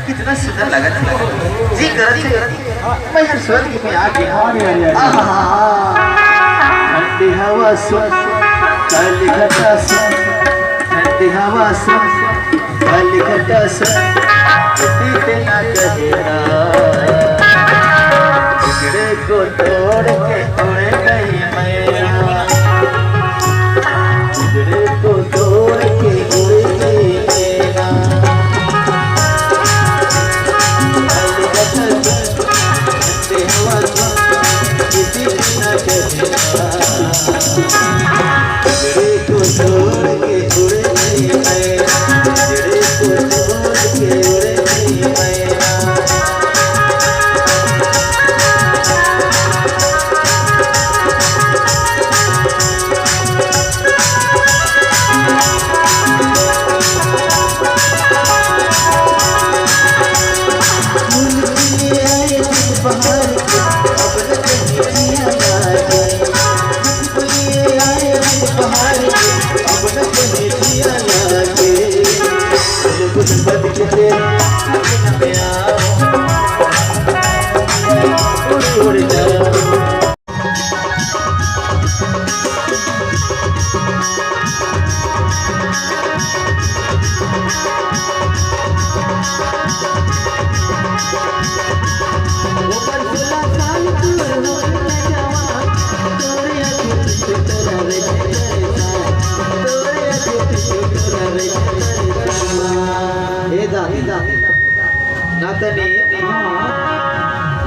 कितना सुंदर लगा जी मैं हर स्वर्ग में आके ठंडी हवा सुन काली घटा सुन ठंडी हवा सुन काली घटा सुन ना कहेगा बिगड़े को तोड़ के उड़ गई मैया बिगड़े को तोड़ के उड़ गई मैया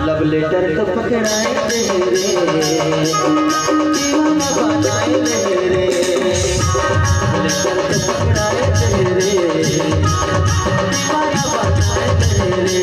लव लेटर तो पकड़ाए तेरे जीवन बनाए तेरे लेटर तो पकड़ाए तेरे दीवाना बनाए तेरे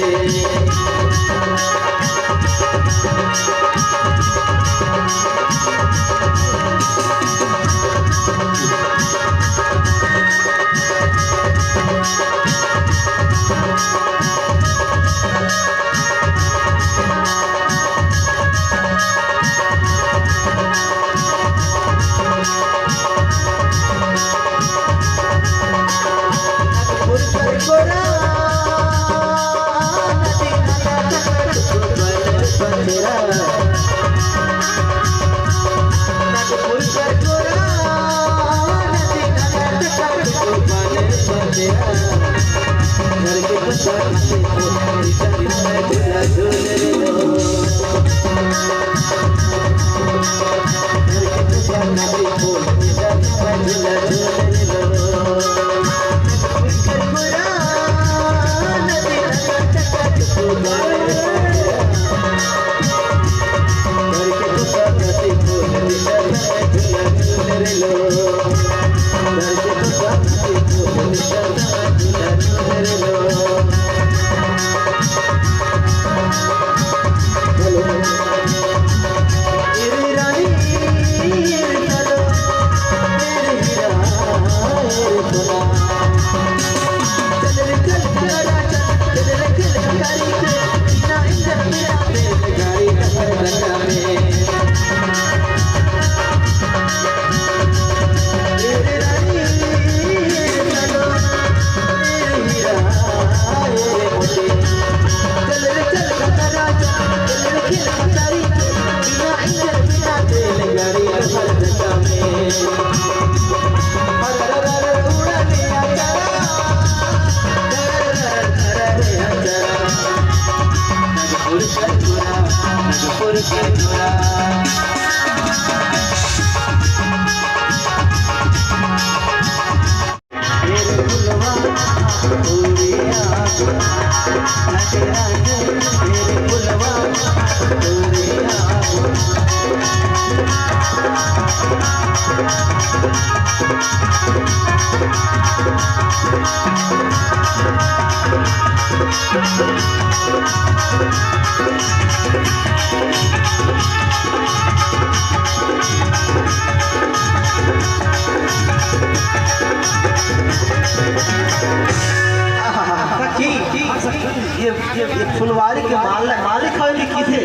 ये फुलवारी के मालिक है लिखी थे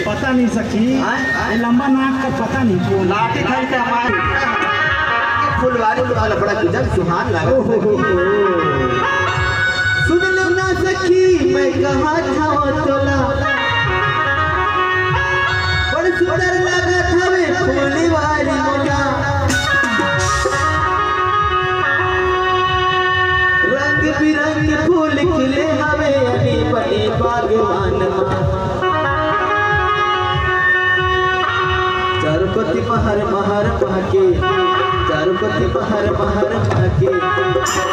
पता नहीं सखी ये लंबा नाक का पता नहीं कौन लाठी था से हमारी फुलवारी वाला बड़ा गजब सुहान लगा सुन लो ना सखी मैं कहा था तोला बड़ा सुंदर लगा था वे फुलवारी मोटा रंग बिरंग फूल खिले हवे अली बड़ी बागवान चारुपति महर महर महके चारुपति महर महर महके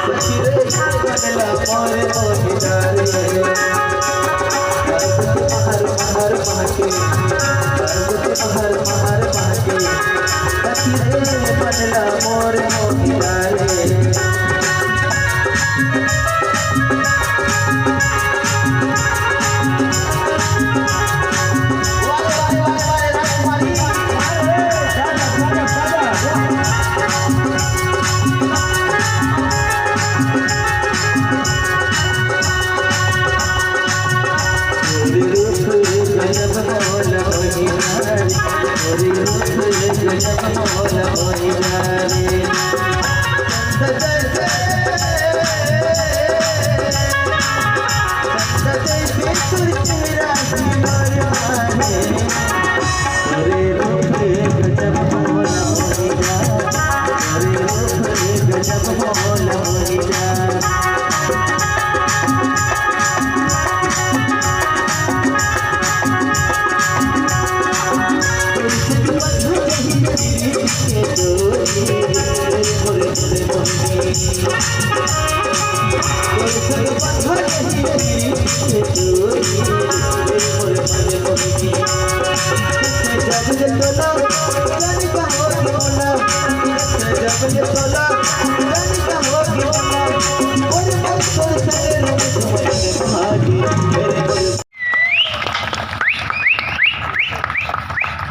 सखी रे बदला मोरे मोहिदारे चारुपति महर महर महके चारुपति महर महर महके सखी रे बदला मोरे मोहिदारे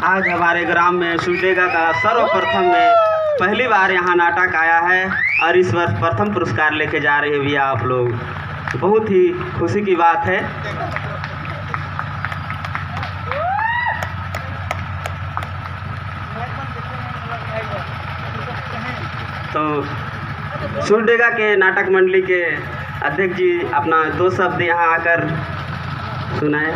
आज हमारे ग्राम में सुटेगा का सर्वप्रथम में पहली बार यहाँ नाटक आया है और इस वर्ष प्रथम पुरस्कार लेके जा रहे हैं भैया आप लोग। बहुत ही खुशी की बात है। तो सुटेगा के नाटक मंडली के अध्यक्ष जी अपना 2 शब्द यहाँ आकर सुनाए।